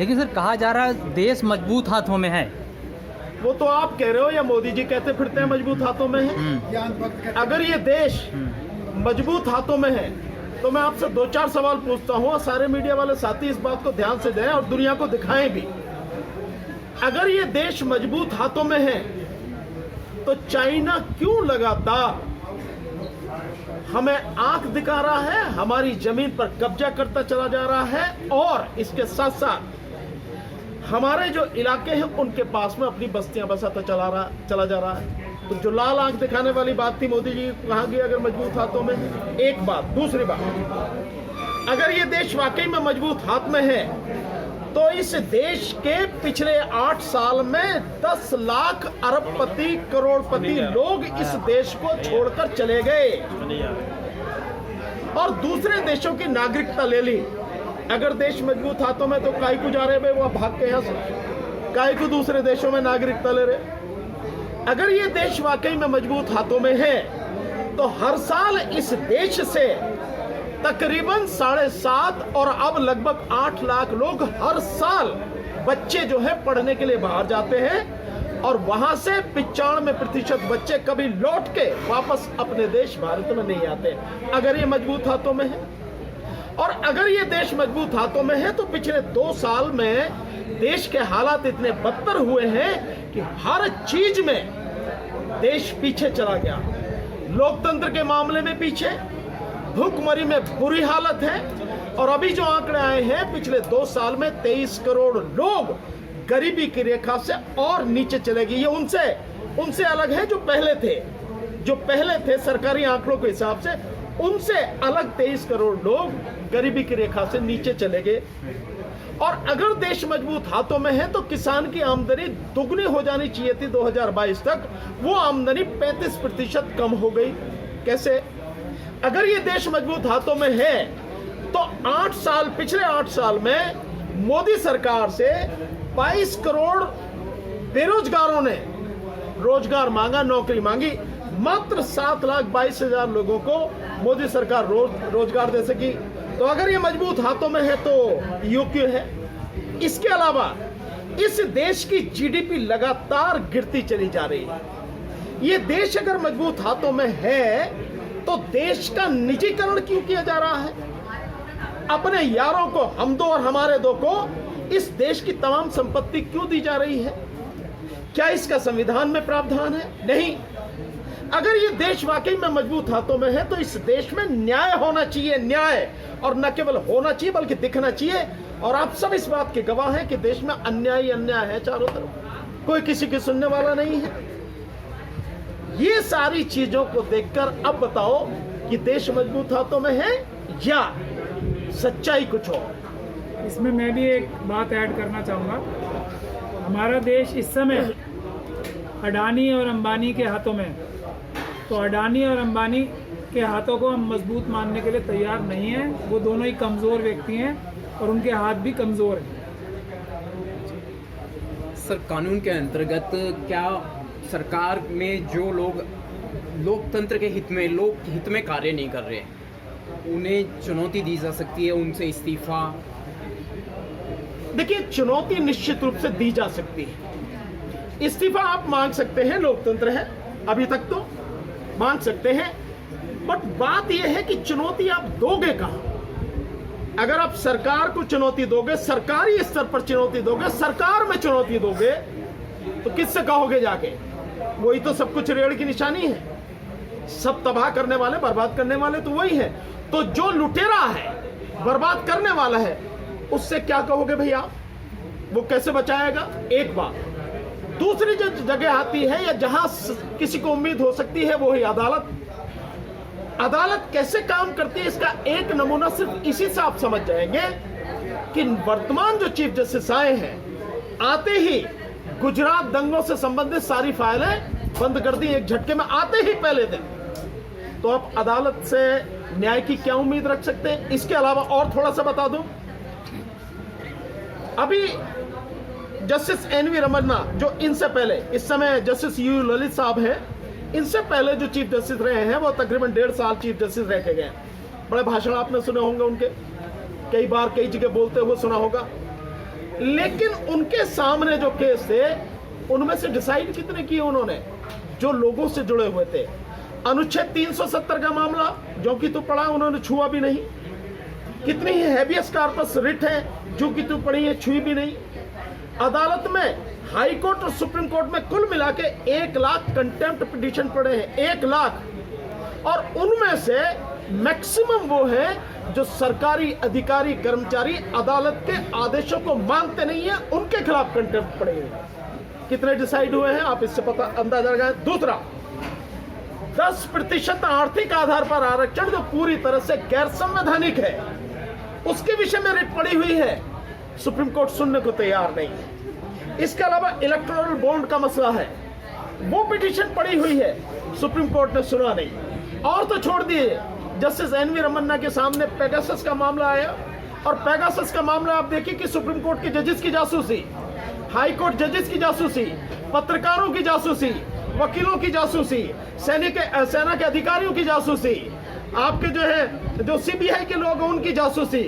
लेकिन सर कहा जा रहा है देश मजबूत हाथों में है। वो तो आप कह रहे हो या मोदी जी कहते फिरते हैं मजबूत हाथों में है। अगर ये देश मजबूत हाथों में है तो मैं आपसे 2-4 सवाल पूछता हूँ और सारे मीडिया वाले साथी इस बात को ध्यान से दें और दुनिया को दिखाएं भी। अगर ये देश मजबूत हाथों में है तो चाइना क्यों लगातार हमें आंख दिखा रहा है, हमारी जमीन पर कब्जा करता चला जा रहा है और इसके साथ साथ हमारे जो इलाके हैं उनके पास में अपनी बस्तियां बसाता चला जा रहा है। तो जो लाल आंख दिखाने वाली बात थी मोदी जी कहाँ गई अगर मजबूत हाथों में है? एक बात। दूसरी बात, अगर ये देश वाकई में मजबूत हाथ में है तो इस देश के पिछले 8 साल में 10 लाख अरबपति करोड़पति लोग इस देश को छोड़कर चले गए और दूसरे देशों की नागरिकता ले ली। अगर देश मजबूत हाथों में तो काहे को जा रहे भाई, वो भाग के यहाँ से काहे को दूसरे देशों में नागरिकता ले रहे। अगर ये देश वाकई में मजबूत हाथों में है तो हर साल इस देश से तकरीबन 7.5 और अब लगभग 8 लाख लोग हर साल बच्चे जो है पढ़ने के लिए बाहर जाते हैं और वहां से 95% बच्चे कभी लौट के वापस अपने देश भारत में नहीं आते। अगर ये मजबूत हाथों में है और अगर ये देश मजबूत हाथों में है तो पिछले 2 साल में देश के हालात इतने बदतर हुए हैं कि हर चीज में देश पीछे चला गया। लोकतंत्र के मामले में पीछे, भूखमरी में बुरी हालत है और अभी जो आंकड़े आए हैं पिछले 2 साल में 23 करोड़ लोग गरीबी की रेखा से और नीचे चले गए। ये उनसे अलग है जो पहले थे सरकारी आंकड़ों के हिसाब से, उनसे अलग 23 करोड़ लोग गरीबी की रेखा से नीचे चले गए। और अगर देश मजबूत हाथों में है तो किसान की आमदनी दुगनी हो जानी चाहिए थी 2022 तक, वो आमदनी 35% कम हो गई। कैसे? अगर ये देश मजबूत हाथों में है तो पिछले 8 साल में मोदी सरकार से 22 करोड़ बेरोजगारों ने रोजगार मांगा, नौकरी मांगी। मात्र 7,22,000 लोगों को मोदी सरकार रोजगार दे सकी। तो अगर ये मजबूत हाथों में है तो यूं क्यों है? इसके अलावा इस देश की जीडीपी लगातार गिरती चली जा रही है। ये देश अगर मजबूत हाथों में है तो देश का निजीकरण क्यों किया जा रहा है? अपने यारों को, हम दो और हमारे दो को इस देश की तमाम संपत्ति क्यों दी जा रही है? क्या इसका संविधान में प्रावधान है? नहीं। अगर ये देश वाकई में मजबूत हाथों में है तो इस देश में न्याय होना चाहिए, न्याय, और न केवल होना चाहिए बल्कि दिखना चाहिए। और आप सब इस बात के गवाह हैं कि देश में अन्याय ही अन्याय है चारों तरफ, कोई किसी की सुनने वाला नहीं है। ये सारी चीजों को देखकर अब बताओ कि देश मजबूत हाथों में है या सच्चाई कुछ और। इसमें मैं भी एक बात ऐड करना चाहूँगा। हमारा देश इस समय अडानी और अंबानी के हाथों में है, तो अडानी और अंबानी के हाथों को हम मजबूत मानने के लिए तैयार नहीं हैं। वो दोनों ही कमज़ोर व्यक्ति हैं और उनके हाथ भी कमज़ोर हैं। सर, कानून के अंतर्गत क्या सरकार में जो लोग लोकतंत्र के हित में, लोक हित में कार्य नहीं कर रहे, उन्हें चुनौती दी जा सकती है, उनसे इस्तीफा? देखिए, चुनौती निश्चित रूप से दी जा सकती है। इस्तीफा आप मांग सकते हैं, लोकतंत्र है, अभी तक तो मांग सकते हैं। बट बात यह है कि चुनौती आप दोगे कहां? अगर आप सरकार को चुनौती दोगे, सरकारी स्तर पर चुनौती दोगे, सरकार में चुनौती दोगे, तो किससे कहोगे जाके? वही तो सब कुछ रेड़ की निशानी है। सब तबाह करने वाले, बर्बाद करने वाले तो वही है। तो जो लुटेरा है, बर्बाद करने वाला है, उससे क्या कहोगे भैया? वो कैसे बचाएगा? एक बात। दूसरी जो जगह आती है या जहां किसी को उम्मीद हो सकती है वो है अदालत। अदालत कैसे काम करती है इसका एक नमूना सिर्फ इसी से आप समझ जाएंगे कि वर्तमान जो चीफ जस्टिस आए हैं, आते ही गुजरात दंगों से संबंधित सारी फाइलें बंद कर दी एक झटके में, आते ही पहले दिन। तो आप अदालत से न्याय की क्या उम्मीद रख सकते हैं? इसके अलावा और थोड़ा सा बता दूं, अभी जस्टिस एन वी रमन्ना जो इनसे पहले, इस समय जस्टिस यू ललित साहब हैं, इनसे पहले जो चीफ जस्टिस रहे हैं वो तकरीबन 1.5 साल चीफ जस्टिस रह के गए। बड़े भाषण आपने सुने होंगे उनके, कई बार कई जगह बोलते हुए सुना होगा। लेकिन उनके सामने जो केस थे उनमें से डिसाइड कितने किए उन्होंने, जो लोगों से जुड़े हुए थे। अनुच्छेद 370 का मामला जो कि तू पढ़ा उन्होंने छुआ भी नहीं। कितनी ही हैबियस कार्पस रिट है जो कि तू पढ़ी है, छुई भी नहीं। अदालत में हाई कोर्ट और सुप्रीम कोर्ट में कुल मिला के 1 लाख कंटेम्प्ट पिटीशन पड़े हैं, 1 लाख। और उनमें से मैक्सिमम वो है जो सरकारी अधिकारी कर्मचारी अदालत के आदेशों को मानते नहीं है, उनके खिलाफ कंटेम्प्ट पड़े हैं। कितने डिसाइड हुए हैं आप इससे पता अंदाजा लगाएं। दूसरा, 10% आर्थिक आधार पर आरक्षण जो पूरी तरह से गैर संवैधानिक है, उसके विषय में रिट पड़ी हुई है, सुप्रीम कोर्ट सुनने को तैयार नहीं है। इसके अलावा इलेक्टोरल बॉन्ड का मसला है, वो पिटीशन पड़ी हुई है, सुप्रीम कोर्ट ने सुना नहीं। और तो छोड़ दिए, जस्टिस एनवी रमन्ना के सामने पेगासस का मामला आया, और पेगासस का मामला आप देखिए कि सुप्रीम कोर्ट के जजेस की जासूसी, हाई कोर्ट जजेस की जासूसी, पत्रकारों की जासूसी, वकीलों की जासूसी, सेना के अधिकारियों की जासूसी, आपके जो सीबीआई के लोग हैं उनकी जासूसी,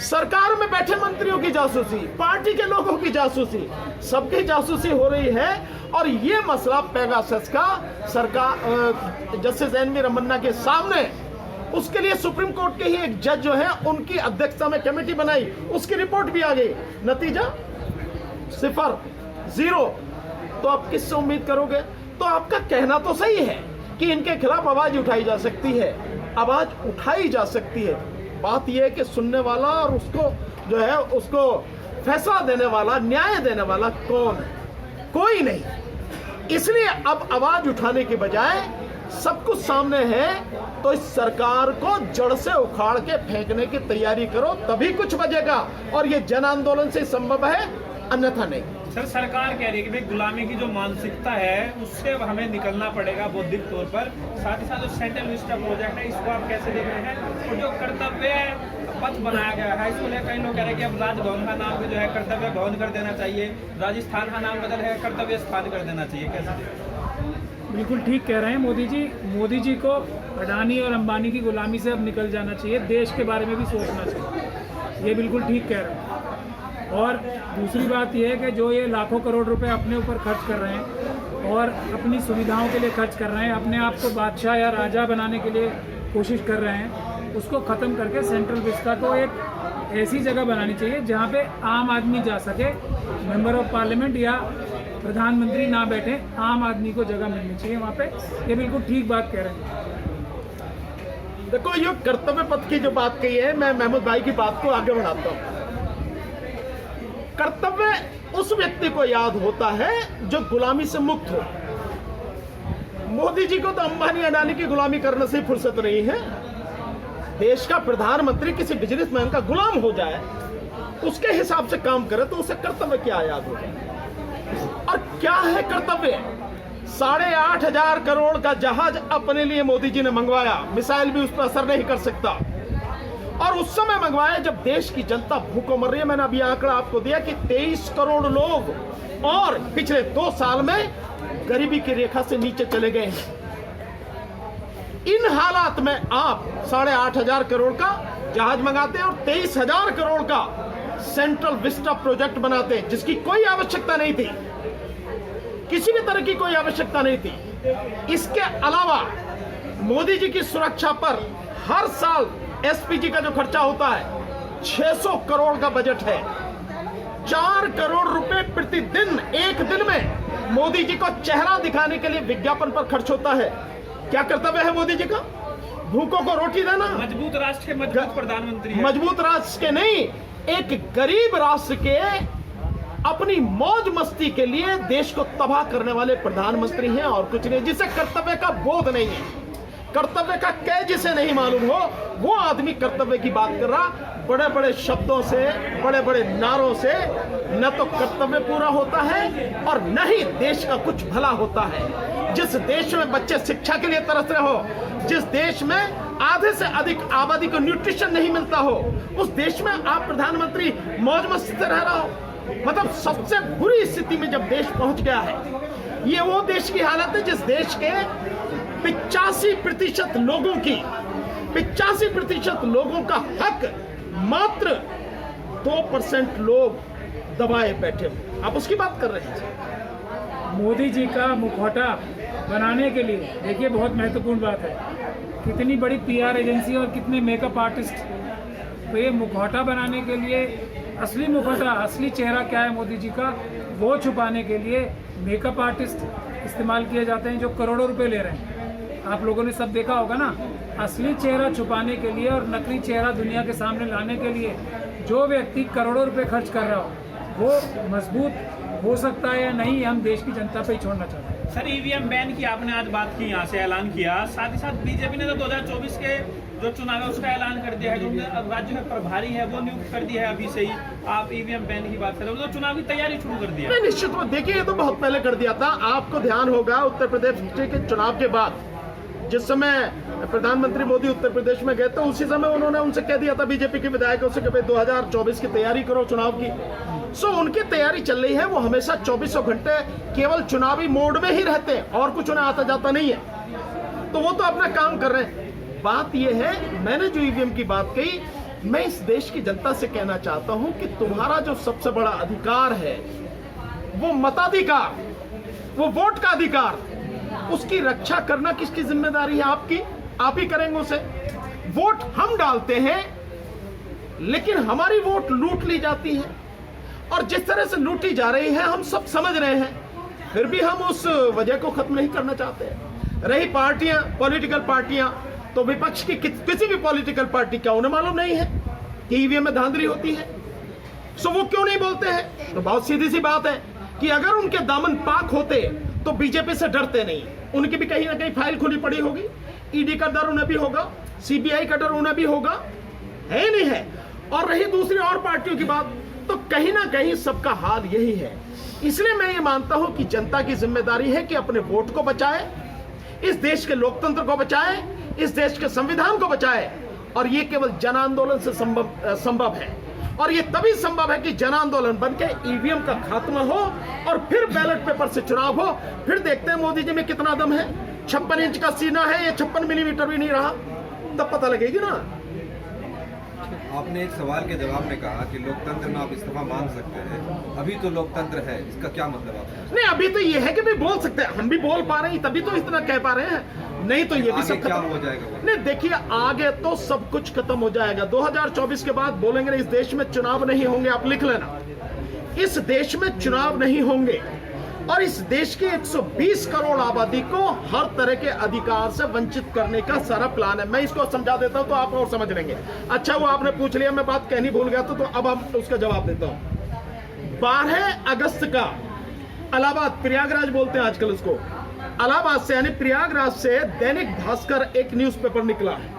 सरकार में बैठे मंत्रियों की जासूसी, पार्टी के लोगों की जासूसी, सबकी जासूसी हो रही है। और ये मसला पेगासस का सरकार जस्टिस एनवी रमन्ना के सामने, उसके लिए सुप्रीम कोर्ट के ही एक जज जो है उनकी अध्यक्षता में कमेटी बनाई, उसकी रिपोर्ट भी आ गई, नतीजा 0, 0। तो आप किससे उम्मीद करोगे? तो आपका कहना तो सही है कि इनके खिलाफ आवाज उठाई जा सकती है, आवाज उठाई जा सकती है। बात यह है कि सुनने वाला और उसको जो है उसको फैसला देने वाला, न्याय देने वाला कौन है? कोई नहीं। इसलिए अब आवाज उठाने के बजाय सब कुछ सामने है, तो इस सरकार को जड़ से उखाड़ के फेंकने की तैयारी करो, तभी कुछ बचेगा। और ये जन आंदोलन से संभव है, अन्यथा नहीं। सर, सरकार कह रही है कि भाई गुलामी की जो मानसिकता है उससे अब हमें निकलना पड़ेगा बौद्धिक तौर पर। साथ ही साथ जो सेंट्रल विस्टा प्रोजेक्ट है, इसको आप कैसे देख रहे हैं? और जो कर्तव्य पथ बनाया गया है, इसको लेकर कई लोग कह रहे हैं कि अब राजभवन का नाम जो है कर्तव्य भवन कर देना चाहिए, राजस्थान का नाम बदल है कर्तव्य स्थान कर देना चाहिए, कैसे? बिल्कुल ठीक कह रहे हैं मोदी जी। मोदी जी को अडानी और अंबानी की गुलामी से अब निकल जाना चाहिए, देश के बारे में भी सोचना चाहिए, ये बिल्कुल ठीक कह रहे हैं। और दूसरी बात यह है कि जो ये लाखों करोड़ रुपए अपने ऊपर खर्च कर रहे हैं और अपनी सुविधाओं के लिए खर्च कर रहे हैं, अपने आप को बादशाह या राजा बनाने के लिए कोशिश कर रहे हैं, उसको ख़त्म करके सेंट्रल विस्टा को एक ऐसी जगह बनानी चाहिए जहाँ पे आम आदमी जा सके, मेंबर ऑफ पार्लियामेंट या प्रधानमंत्री ना बैठे, आम आदमी को जगह मिलनी चाहिए वहाँ पे। ये बिल्कुल ठीक बात कह रहे हैं। देखो, ये कर्तव्य पथ की जो बात कही है, मैं महमूद भाई की बात को आगे बढ़ाता हूँ। कर्तव्य उस व्यक्ति को याद होता है जो गुलामी से मुक्त हो। मोदी जी को तो अंबानी अडानी की गुलामी करने से फुर्सत नहीं है। देश का प्रधानमंत्री किसी बिजनेसमैन का गुलाम हो जाए, उसके हिसाब से काम करे, तो उसे कर्तव्य क्या याद हो जाए? और क्या है कर्तव्य? 8,500 करोड़ का जहाज अपने लिए मोदी जी ने मंगवाया, मिसाइल भी उस पर असर नहीं कर सकता। और उस समय मंगवाया जब देश की जनता भूखों मर रही है। मैंने अभी आंकड़ा आपको दिया कि 23 करोड़ लोग और पिछले 2 साल में गरीबी की रेखा से नीचे चले गए हैं। इन हालात में आप 8,500 करोड़ का जहाज मंगाते हैं और 23,000 करोड़ का सेंट्रल विस्टा प्रोजेक्ट बनाते हैं, जिसकी कोई आवश्यकता नहीं थी, किसी भी तरह की कोई आवश्यकता नहीं थी। इसके अलावा मोदी जी की सुरक्षा पर हर साल एसपीजी का जो खर्चा होता है 600 करोड़ का बजट है। 4 करोड़ रुपए प्रतिदिन एक दिन में मोदी जी को चेहरा दिखाने के लिए विज्ञापन पर खर्च होता है। क्या कर्तव्य है मोदी जी का? भूखों को रोटी देना। मजबूत राष्ट्र के मजबूत प्रधानमंत्री है। मजबूत राष्ट्र के नहीं, एक गरीब राष्ट्र के अपनी मौज मस्ती के लिए देश को तबाह करने वाले प्रधानमंत्री हैं और कुछ नहीं, जिसे कर्तव्य का बोध नहीं है, कर्तव्य का कै जिसे नहीं मालूम हो, वो आदमी कर्तव्य की बात कर रहा। बड़े बड़े शब्दों से, बड़े बड़े नारों से न तो कर्तव्य पूरा होता है और न ही देश का कुछ भला होता है। जिस देश में बच्चे शिक्षा के लिए तरस रहे हो, जिस देश में आधे से अधिक आबादी को न्यूट्रिशन नहीं मिलता हो, उस देश में आप प्रधानमंत्री मौज मस्ती से रह रहा हो। मतलब सबसे बुरी स्थिति में जब देश पहुंच गया है, ये वो देश की हालत है जिस देश के 85% लोगों की 85% लोगों का हक मात्र 2% लोग दबाए बैठे हो, आप उसकी बात कर रहे हैं। मोदी जी का मुखौटा बनाने के लिए देखिए बहुत महत्वपूर्ण बात है, कितनी बड़ी पीआर एजेंसी और कितने मेकअप आर्टिस्ट, तो ये मुखौटा बनाने के लिए असली मुखौटा, असली चेहरा क्या है मोदी जी का, वो छुपाने के लिए मेकअप आर्टिस्ट इस्तेमाल किए जाते हैं जो करोड़ों रुपए ले रहे हैं। आप लोगों ने सब देखा होगा ना, असली चेहरा छुपाने के लिए और नकली चेहरा दुनिया के सामने लाने के लिए जो व्यक्ति करोड़ों रुपए खर्च कर रहा हो वो मजबूत हो सकता है या नहीं, हम देश की जनता पे ही छोड़ना चाहते हैं। सर ईवीएम बैन की आपने आज बात की, यहाँ से ऐलान किया, साथ ही साथ बीजेपी ने तो 2024 के जो चुनाव है उसका ऐलान कर दिया है, जो राज्य में प्रभारी है वो नियुक्त कर दिया है अभी से ही। आप ईवीएम बैन की बात कर रहे हो, तो चुनाव की तैयारी शुरू कर दिया। नहीं, निश्चित रूप देखिए ये तो बहुत पहले कर दिया था। आपको ध्यान होगा उत्तर प्रदेश के चुनाव के बाद जिस समय प्रधानमंत्री मोदी उत्तर प्रदेश में गए तो उसी समय उन्होंने उनसे कह दिया था बीजेपी के विधायकों से कि भाई 2024 की तैयारी करो चुनाव की। सो उनकी तैयारी चल रही है, वो हमेशा 24 घंटे केवल चुनावी मोड में ही रहते हैं और कुछ उन्हें आता जाता नहीं है, तो वो तो अपना काम कर रहे हैं। बात यह है, मैंने जो ईवीएम की बात कही, मैं इस देश की जनता से कहना चाहता हूं कि तुम्हारा जो सबसे बड़ा अधिकार है वो मताधिकार, वो वोट का अधिकार, उसकी रक्षा करना किसकी जिम्मेदारी है? आपकी। आप ही करेंगे उसे। वोट हम डालते हैं लेकिन हमारी वोट लूट ली जाती है, और जिस तरह से लूटी जा रही है हम सब समझ रहे हैं, फिर भी हम उस वजह को खत्म नहीं करना चाहते। रही पार्टियां, पॉलिटिकल पार्टियां, तो विपक्ष की किसी भी पॉलिटिकल पार्टी का उन्हें मालूम नहीं है कि ईवीएम में धांधली होती है, सो वो क्यों नहीं बोलते हैं? तो बहुत सीधी सी बात है कि अगर उनके दामन पाक होते तो बीजेपी से डरते नहीं। उनकी भी कहीं ना कहीं फाइल खुली पड़ी होगी, ईडी का डर उन्हें भी होगा, सीबीआई का डर उन्हें भी होगा, है नहीं है? और रही दूसरी और पार्टियों की बात, तो कहीं ना कहीं सबका हाल यही है। इसलिए मैं ये मानता हूं कि जनता की जिम्मेदारी है कि अपने वोट को बचाए, इस देश के लोकतंत्र को बचाए, इस देश के संविधान को बचाए, और ये केवल जन आंदोलन से संभव है। और ये तभी संभव है कि जन आंदोलन बनके ईवीएम का खात्मा हो और फिर बैलेट पेपर से चुनाव हो। फिर देखते हैं मोदी जी में कितना दम है। 56 इंच का सीना है, ये 56 मिलीमीटर भी नहीं रहा, तब पता लगेगी ना। आपने एक सवाल के जवाब में कहा कि लोकतंत्र में आप इस्तीफा मांग सकते हैं, अभी तो लोकतंत्र है, इसका क्या मतलब आपका? नहीं, अभी तो ये है कि भी बोल सकते हैं, हम भी बोल पा रहे हैं तभी तो इतना कह पा रहे हैं, नहीं तो ये भी सब क्या खत्म हो जाएगा? नहीं, देखिए आगे तो सब कुछ खत्म हो जाएगा। 2024 के बाद बोलेंगे इस देश में चुनाव नहीं होंगे, आप लिख लेना, इस देश में चुनाव नहीं होंगे, और इस देश की 120 करोड़ आबादी को हर तरह के अधिकार से वंचित करने का सारा प्लान है। मैं इसको समझा देता हूं तो आप और समझ लेंगे। अच्छा, वो आपने पूछ लिया, मैं बात कहनी भूल गया तो अब हम उसका जवाब देता हूं। 12 अगस्त का इलाहाबाद, प्रयागराज बोलते हैं आजकल उसको, इलाहाबाद से यानी प्रयागराज से दैनिक भास्कर एक न्यूज़पेपर निकला है,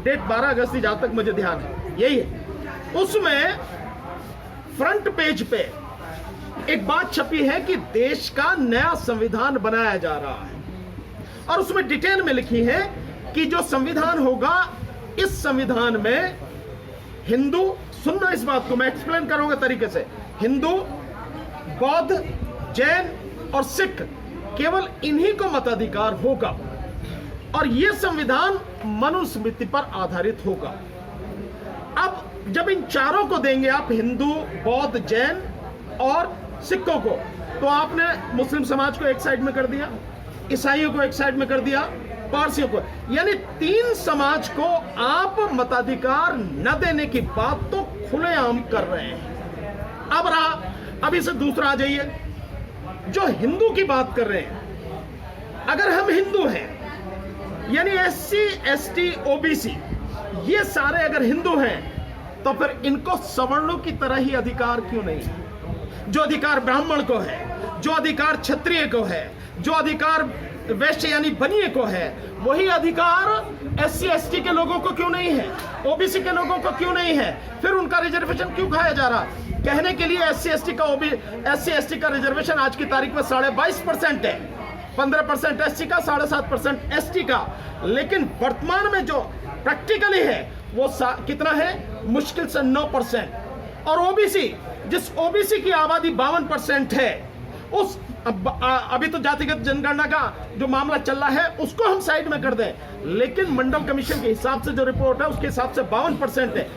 डेट 12 अगस्त जहां तक मुझे ध्यान है यही है। उसमें फ्रंट पेज पे एक बात छपी है कि देश का नया संविधान बनाया जा रहा है, और उसमें डिटेल में लिखी है कि जो संविधान होगा, इस संविधान में हिंदू, सुनना इस बात को मैं एक्सप्लेन करूंगा तरीके से, हिंदू, बौद्ध, जैन और सिख, केवल इन्हीं को मताधिकार होगा, और यह संविधान मनुस्मृति पर आधारित होगा। अब जब इन चारों को देंगे आप, हिंदू, बौद्ध, जैन और सिखों को, तो आपने मुस्लिम समाज को एक साइड में कर दिया, ईसाइयों को एक साइड में कर दिया, पारसियों को, यानी 3 समाज को आप मताधिकार न देने की बात तो खुलेआम कर रहे हैं। अब रहा, अभी से दूसरा आ जाइए, जो हिंदू की बात कर रहे हैं, अगर हम हिंदू हैं यानी SC, ST, OBC ये सारे अगर हिंदू हैं, तो फिर इनको सवर्णों की तरह ही अधिकार क्यों नहीं है? जो अधिकार ब्राह्मण को है, जो अधिकार क्षत्रिय को है, जो अधिकार वैश्य यानी बनिए को है, वही अधिकार SC, ST के लोगों को क्यों नहीं है? OBC के लोगों को क्यों नहीं है? फिर उनका रिजर्वेशन क्यों खाया जा रहा? कहने के लिए SC, ST का रिजर्वेशन आज की तारीख में 22.5% है, 15% SC का, 7.5% ST का, लेकिन वर्तमान में जो प्रैक्टिकली है वो कितना है? मुश्किल से 9%। और OBC, जिस OBC की आबादी 52% है, उस अभी तो जातिगत जनगणना का जो मामला चल रहा है उसको हम साइड में कर दें, लेकिन मंडल कमीशन के हिसाब से जो रिपोर्ट है उसके हिसाब से 52% है।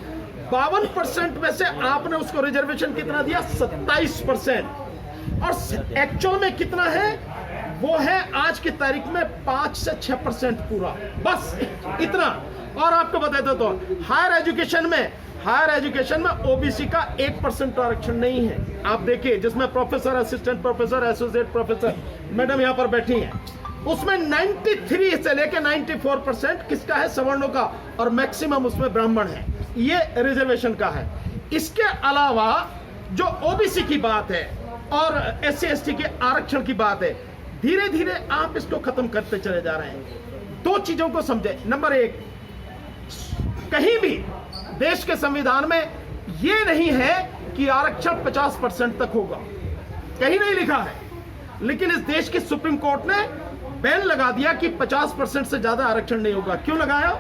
52% में से आपने उसको रिजर्वेशन कितना दिया? 27%। और एक्चुअल में कितना है? वो है आज की तारीख में 5 से 6% पूरा, बस इतना। और आपको बता देता तो हायर एजुकेशन में ओबीसी का 1% आरक्षण नहीं है। आप देखिए, जिसमें professor, assistant professor, associate professor, madam यहाँ पर बैठी हैं, उसमें 93 से लेकर 94% किसका है? सवर्णों का, और मैक्सिमम उसमें ब्राह्मण है। ये रिजर्वेशन का है। इसके अलावा जो ओबीसी की बात है और एससी एसटी के आरक्षण की बात है, धीरे धीरे आप इसको खत्म करते चले जा रहे हैं। दो चीजों को समझे। नंबर एक, कहीं भी देश के संविधान में यह नहीं है कि आरक्षण 50% तक होगा, कहीं नहीं लिखा है। लेकिन इस देश की सुप्रीम कोर्ट ने बैन लगा दिया कि 50% से ज्यादा आरक्षण नहीं होगा। क्यों लगाया?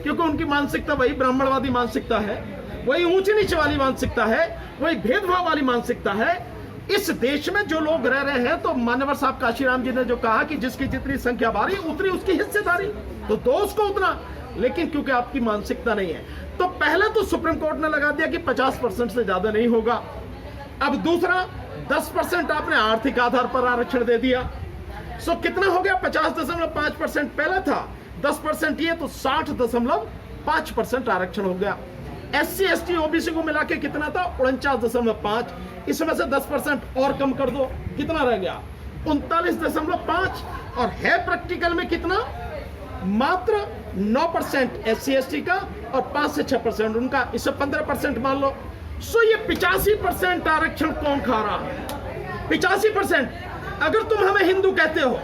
क्योंकि उनकी मानसिकता वही ब्राह्मणवादी मानसिकता है, वही ऊंच नीच वाली मानसिकता है, वही भेदभाव वाली मानसिकता है। इस देश में जो लोग रह रहे हैं, तो मान्यवर साहब काशीराम जी ने जो कहा कि जिसकी जितनी संख्या बारी उतनी उसकी हिस्सेदारी, तो दो उसको उतना। लेकिन क्योंकि आपकी मानसिकता नहीं है, तो पहले तो सुप्रीम कोर्ट ने लगा दिया कि 50% से ज्यादा नहीं होगा। अब दूसरा, 10% आपने आर्थिक आधार पर आरक्षण दे दिया। सो कितना हो गया? 50.5% पहला था, 10% ये, तो 60.5% आरक्षण हो गया। एससी एसटी ओबीसी को मिला के कितना था? 49.5। इसमें से 10% और कम कर दो, कितना रह गया? 39.5। और है प्रैक्टिकल में कितना? मात्र 9% एससी एसटी का और 5 से 6% उनका, इसे 15% मान लो। सो ये 85% आरक्षण कौन खा रहा है? 85%। अगर तुम हमें हिंदू कहते हो,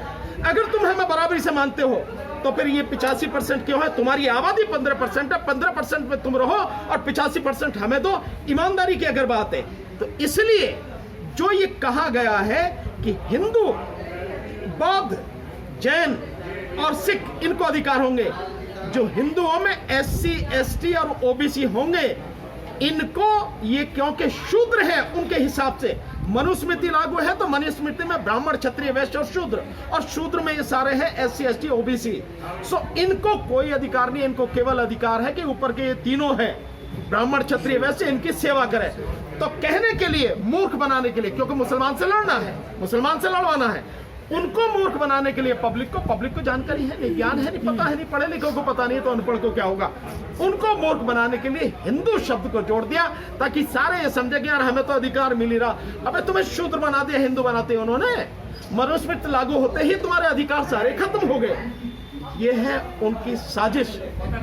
अगर तुम हमें बराबरी से मानते हो, तो फिर ये 85% क्यों है? तुम्हारी आबादी 15% है, 15% में तुम रहो और 85% हमें दो। ईमानदारी की अगर बात है तो इसलिए जो ये कहा गया है कि हिंदू, बौद्ध, जैन और सिख, इनको अधिकार होंगे, जो हिंदुओं में एससी एसटी और ओबीसी होंगे, इनको ये क्योंकि शूद्र है उनके हिसाब से मनुस्मृति लागू है, तो मनुस्मृति में ब्राह्मण, क्षत्रिय, वैश्य और शूद्र में ये सारे हैं एससी एसटी ओबीसी। सो इनको कोई अधिकार नहीं, इनको केवल अधिकार है कि ऊपर के ये तीनों हैं, ब्राह्मण, क्षत्रिय, वैश्य, इनकी सेवा करें। तो कहने के लिए, मूर्ख बनाने के लिए, क्योंकि मुसलमान से लड़ना है, मुसलमान से लड़वाना है, उनको मूर्ख बनाने के लिए पब्लिक को जानकारी है नहीं, ज्ञान है नहीं, पता है नहीं, पढ़े लिखे को पता नहीं है, तो अनपढ़ को क्या होगा? उनको मूर्ख बनाने के लिए हिंदू शब्द को जोड़ दिया, ताकि सारे ये समझे कि यार हमें तो अधिकार मिल ही रहा। अबे तुम्हें शूद्र बना दिया, हिंदू बनाते उन्होंने। मनुस्मृति लागू होते ही तुम्हारे अधिकार सारे खत्म हो गए। ये है उनकी साजिश,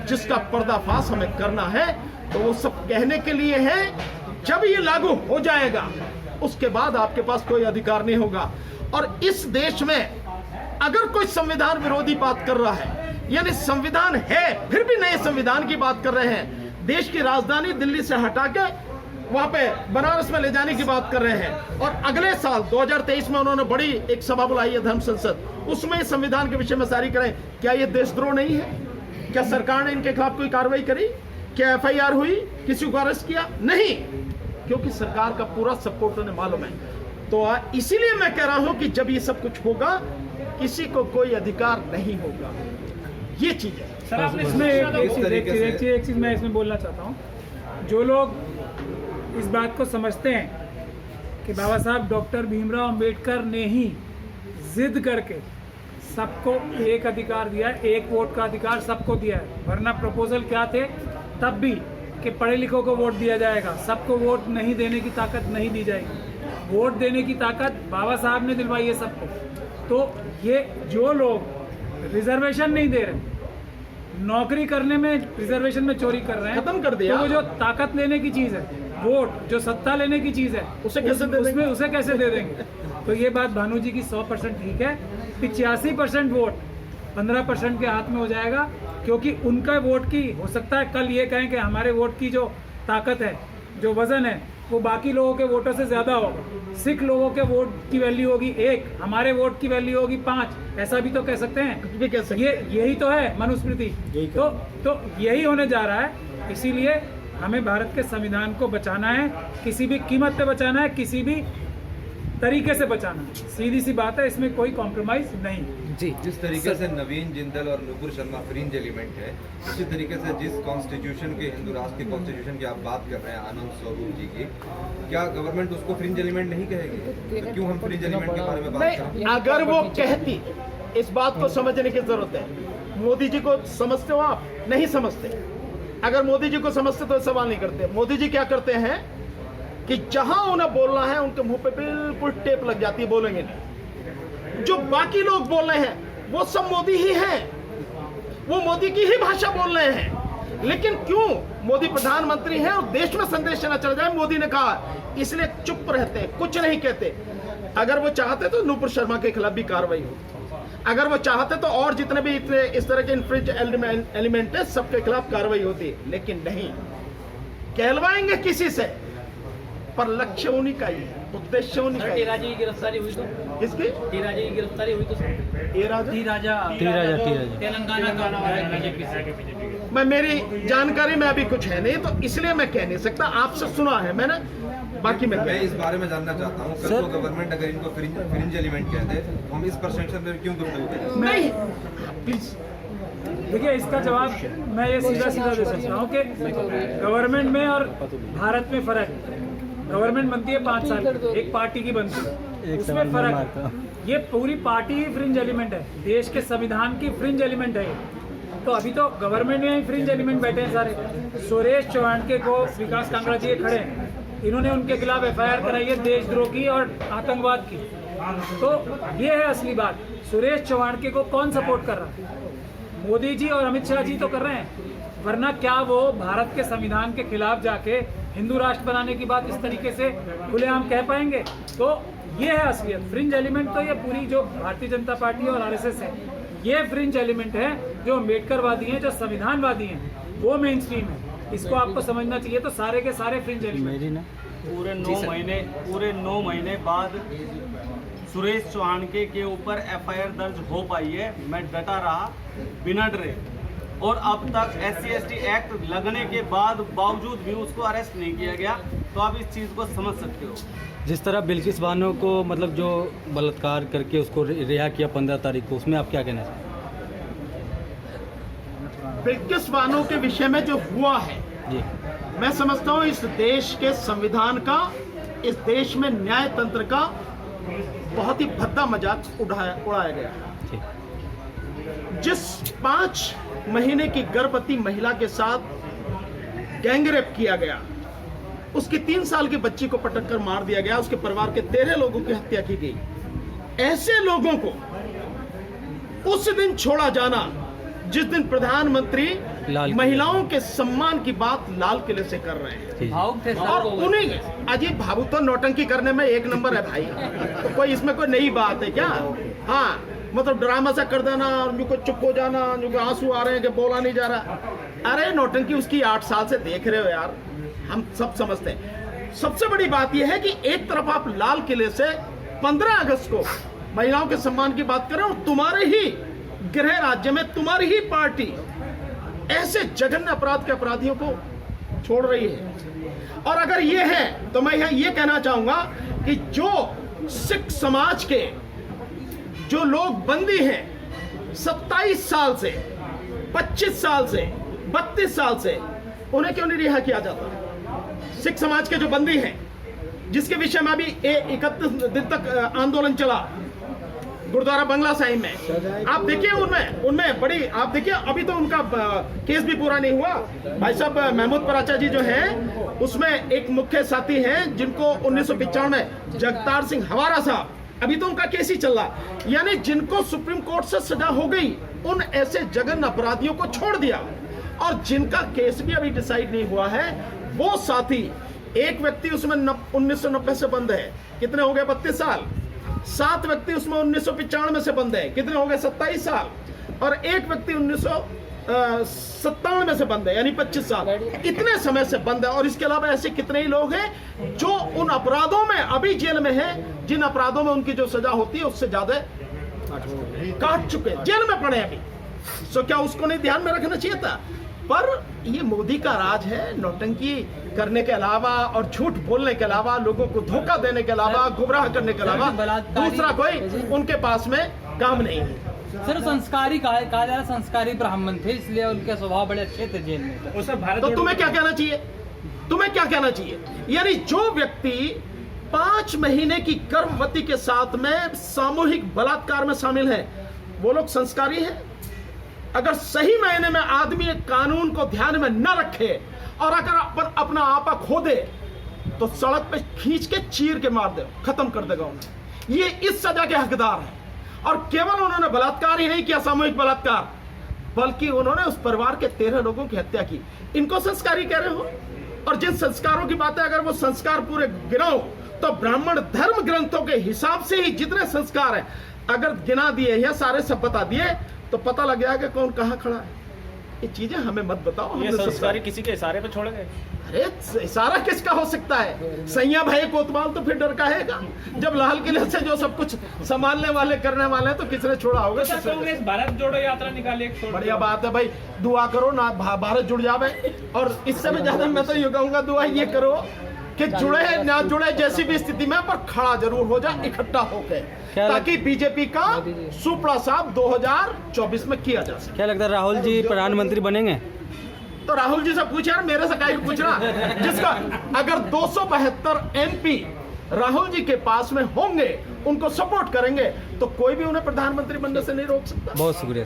जिसका पर्दाफाश हमें करना है। तो वो सब कहने के लिए है, जब ये लागू हो जाएगा उसके बाद आपके पास कोई अधिकार नहीं होगा। और इस देश में अगर कोई संविधान विरोधी बात कर रहा है, यानी संविधान है फिर भी नए संविधान की बात कर रहे हैं, देश की राजधानी दिल्ली से हटा के वहां पे बनारस में ले जाने की बात कर रहे हैं, और अगले साल 2023 में उन्होंने बड़ी एक सभा बुलाई है धर्म संसद, उसमें संविधान के विषय में सारी करें, क्या ये देशद्रोह नहीं है? क्या सरकार ने इनके खिलाफ कोई कार्रवाई करी? क्या FIR हुई? किसी को अरेस्ट किया? नहीं, क्योंकि सरकार का पूरा सपोर्ट उन्हें मालूम है। तो इसीलिए मैं कह रहा हूं कि जब ये सब कुछ होगा, किसी को कोई अधिकार नहीं होगा। ये चीज है सर। आपने इसमें एक चीज मैं इसमें बोलना चाहता हूँ। जो लोग इस बात को समझते हैं कि बाबा साहब डॉक्टर भीमराव अंबेडकर ने ही जिद करके सबको एक अधिकार दिया, एक वोट का अधिकार सबको दिया है, वरना प्रपोजल क्या थे तब भी कि पढ़े लिखों को वोट दिया जाएगा, सबको वोट नहीं देने की ताकत नहीं दी जाएगी। वोट देने की ताकत बाबा साहब ने दिलवाई है सबको। तो ये जो लोग रिजर्वेशन नहीं दे रहे, नौकरी करने में रिजर्वेशन में चोरी कर रहे हैं, खत्म कर दिया। तो वो जो ताकत लेने की चीज है, वोट जो सत्ता लेने की चीज है, उसे कैसे दे देंगे? तो ये बात भानु जी की 100% ठीक है। 85% वोट 15% के हाथ में हो जाएगा, क्योंकि उनका वोट की हो सकता है कल ये कहें कि हमारे वोट की जो ताकत है, जो वजन है, वो बाकी लोगों के वोटों से ज्यादा होगा। सिख लोगों के वोट की वैल्यू होगी 1, हमारे वोट की वैल्यू होगी 5, ऐसा भी तो कह सकते हैं। भी कह सकते ये यही तो है मनुस्मृति। तो यही होने जा रहा है। इसीलिए हमें भारत के संविधान को बचाना है, किसी भी कीमत पे बचाना है, किसी भी तरीके से बचाना। सीधी सी बात है, इसमें कोई कॉम्प्रोमाइज नहीं। जी जिस तरीके से नवीन जिंदल और नुपुर शर्मा फ्रिंज एलिमेंट है, उसी तरीके से जिस कॉन्स्टिट्यूशन के, हिंदू राष्ट्र के कॉन्स्टिट्यूशन की आप बात कर रहे हैं आनंद स्वरूप जी की, क्या गवर्नमेंट उसको फ्रिंज एलिमेंट नहीं कहेगी? तो क्यों हम फ्रिंज एलिमेंट के बारे में बात करें? नहीं, अगर वो कहती, इस बात को समझने की जरूरत है। मोदी जी को समझते हो आप? नहीं समझते। अगर मोदी जी को समझते तो सवाल नहीं करते। मोदी जी क्या करते हैं कि जहां उन्हें बोलना है उनके मुंह पे बिल्कुल टेप लग जाती है, बोलेंगे नहीं। जो बाकी लोग बोल रहे हैं वो सब मोदी ही हैं, वो मोदी की ही भाषा बोल रहे हैं। लेकिन क्यों? मोदी प्रधानमंत्री हैं और देश में संदेश चला चल जाए, मोदी ने कहा, इसलिए चुप रहते हैं, कुछ नहीं कहते। अगर वो चाहते तो नुपुर शर्मा के खिलाफ भी कार्रवाई हो, अगर वो चाहते तो और जितने भी इतने इस तरह के इन्फ्रिंज एलिमेंट है सबके खिलाफ कार्रवाई होती, लेकिन नहीं। कहलवाएंगे किसी से, पर लक्ष्य उन्हीं का ही है, उद्देश्य उन्हीं का ही है। टी राजा की गिरफ्तारी हुई तो? किसकी? टी राजा की गिरफ्तारी हुई तो? ये राजा टी राजा तेलंगाना का बीजेपी से। मैं, मेरी जानकारी में अभी कुछ है नहीं, तो इसलिए मैं कह नहीं सकता। आपसे सुना है मैंने, बाकी मैं मैं इस बारे में जानना चाहता हूँ, कल को गवर्नमेंट अगर इनको फ्रिंज एलिमेंट कह दे तो हम इस परसेप्शन में क्यों गुफ्तगू? नहीं, प्लीज। देखिए, इसका जवाब मैं ये सीधा सीधा दे सकता हूँ कि गवर्नमेंट में और भारत में फ़र्क है। गवर्नमेंट बनती है 5 साल की, एक पार्टी की बनती है, उसमें फ़र्क है। ये पूरी पार्टी ही फ्रिंज एलिमेंट है, देश के संविधान की फ्रिंज एलिमेंट है ये। तो अभी तो गवर्नमेंट में ही फ्रिंज एलिमेंट बैठे हैं सारे। सुरेश चौहान को विकास कांगड़ा जी खड़े हैं, इन्होंने उनके खिलाफ FIR कराई है देशद्रोह की और आतंकवाद की। तो ये है असली बात। सुरेश चौहान को कौन सपोर्ट कर रहा है? मोदी जी और अमित शाह जी तो कर रहे हैं, वरना क्या वो भारत के संविधान के खिलाफ जाके हिंदू राष्ट्र बनाने की बात इस तरीके से खुलेआम कह पाएंगे? तो ये है असलियत। फ्रिंज एलिमेंट तो ये पूरी जो भारतीय जनता पार्टी और RSS है, ये फ्रिंज एलिमेंट है जो अम्बेडकरवादी हैं, जो संविधानवादी हैं, वो मेन स्ट्रीम है। इसको आपको समझना चाहिए। तो सारे के सारे फ्रिंज एलिमेंट पूरे 9 महीने बाद सुरेश चौहान के ऊपर FIR दर्ज हो पाई है। मैं डटा रहा, बिना डरे, और अब तक SC/ST एक्ट लगने के बावजूद भी उसको अरेस्ट नहीं किया गया। तो आप इस चीज़ को समझ सकते हो। जिस तरह बिल्किस बानो को मतलब जो बलात्कार करके उसको रिहा किया 15 तारीख को, उसमें आप क्या कहना चाहते हैं? बिल्किस बानो के विषय में जो हुआ है जी, मैं समझता हूँ इस देश के संविधान का, इस देश में न्याय तंत्र का बहुत ही भद्दा मजाक उड़ाया गया। ठीक। जिस 5 महीने की गर्भवती महिला के साथ गैंगरेप किया गया, उसकी 3 साल की बच्ची को पटक कर मार दिया गया, उसके परिवार के 13 लोगों की हत्या की गई। ऐसे लोगों को उस दिन छोड़ा जाना जिस दिन प्रधानमंत्री महिलाओं के सम्मान की बात लाल किले से कर रहे हैं, और उन्हें अजीब भावुक तो नौटंकी करने में 1 नंबर है भाई। तो कोई इसमें कोई नई बात है क्या? हाँ, मतलब ड्रामा सा कर देना, उनको चुप हो जाना, उनको आंसू आ रहे हैं कि बोला नहीं जा रहा। अरे नौटंकी उसकी 8 साल से देख रहे हो यार, हम सब समझते हैं। सबसे बड़ी बात यह है कि एक तरफ आप लाल किले से 15 अगस्त को महिलाओं के सम्मान की बात करें, और तुम्हारे ही गृह राज्य में तुम्हारी ही पार्टी ऐसे जघन्य अपराध के अपराधियों को छोड़ रही है। और अगर ये है तो मैं ये कहना चाहूंगा कि जो सिख समाज के जो लोग बंदी हैं 27 साल से, 25 साल से, 32 साल से, उन्हें क्यों नहीं रिहा किया जाता? सिख समाज के जो बंदी हैं, जिसके विषय में अभी 31 दिन तक आंदोलन चला गुरुद्वारा बंगला साहिब में, आप देखिए उनमें बड़ी, आप देखिए अभी तो उनका केस भी पूरा नहीं हुआ। भाई साहब महमूद पराचा जी जो हैं, उसमें एक मुख्य साथी हैं जिनको 1995 में जगतार सिंह हवारा साहब, अभी तो उनका केस ही चल रहा। यानी जिनको सुप्रीम कोर्ट से सजा हो गई, उन ऐसे जघन्य अपराधियों को छोड़ दिया, और जिनका केस भी अभी डिसाइड नहीं हुआ है, वो साथी, एक व्यक्ति उसमें 1990 से बंद है, कितने हो गए? 32 साल। 7 व्यक्ति उसमें 1995 से बंद है, कितने हो गए? 27 साल। और एक व्यक्ति 1997 से बंद है, यानी 25 साल। इतने समय से बंद है। और इसके अलावा ऐसे कितने ही लोग हैं जो उन अपराधों में अभी जेल में हैं, जिन अपराधों में उनकी जो सजा होती है उससे ज्यादा काट चुके, जेल में पड़े अभी। सो क्या उसको नहीं ध्यान में रखना चाहिए था? पर ये मोदी का राज है। नौटंकी करने के अलावा और झूठ बोलने के अलावा, लोगों को धोखा देने के अलावा, गुमराह करने के अलावा दूसरा कोई उनके पास में काम नहीं है। सर संस्कारी कहा जा रहा, संस्कारी ब्राह्मण थे इसलिए उनके स्वभाव बड़े अच्छे थे जेल में। वो सब भारत तो तुम्हें क्या कहना चाहिए? तुम्हें क्या कहना चाहिए? यानी जो व्यक्ति 5 महीने की गर्भवती के साथ में सामूहिक बलात्कार में शामिल है, वो लोग संस्कारी हैं? अगर सही मायने में आदमी एक कानून को ध्यान में न रखे और अगर अपना आपा खो दे तो सड़क पे खींच के चीर के मार दे, खत्म कर देगा उन्हें। ये इस सजा के हकदार है। और केवल उन्होंने बलात्कार ही नहीं किया, सामूहिक बलात्कार, बल्कि उन्होंने उस परिवार के 13 लोगों की हत्या की। इनको संस्कारी कह रहे हो? और जिन संस्कारों की बात है, अगर वो संस्कार पूरे गिनाओ तो ब्राह्मण धर्म ग्रंथों के हिसाब से ही जितने संस्कार हैं अगर गिना दिए या सारे सब बता दिए तो पता लग गया कि कौन कहाँ खड़ा है। ये चीजें हमें मत बताओ। ये संस्कारी किसी के इशारे पे छोड़े गए? अरे इशारा किसका हो सकता है? सैया भाई कोतवाल तो फिर डर का है जब लाल किले से जो सब कुछ संभालने वाले करने वाले हैं तो किसने छोड़ा होगा? कांग्रेस भारत जोड़ो यात्रा निकाली एक बढ़िया बात है भाई, दुआ करो ना भारत जुड़ जावे। और इससे भी ज्यादा मैं तो ये कहूंगा दुआ ये करो कि जुड़े ना जुड़े जैसी भी स्थिति में पर खड़ा जरूर हो जाए इकट्ठा होकर, ताकि बीजेपी का सुपड़ा साफ 2024 में किया जा सके। क्या लगता है राहुल जी प्रधानमंत्री बनेंगे? तो राहुल जी से पूछ यार, मेरे से काहे को पूछ रहा? जिसका अगर 272 MP राहुल जी के पास में होंगे, उनको सपोर्ट करेंगे तो कोई भी उन्हें प्रधानमंत्री बनने से नहीं रोक सकता। बहुत शुक्रिया।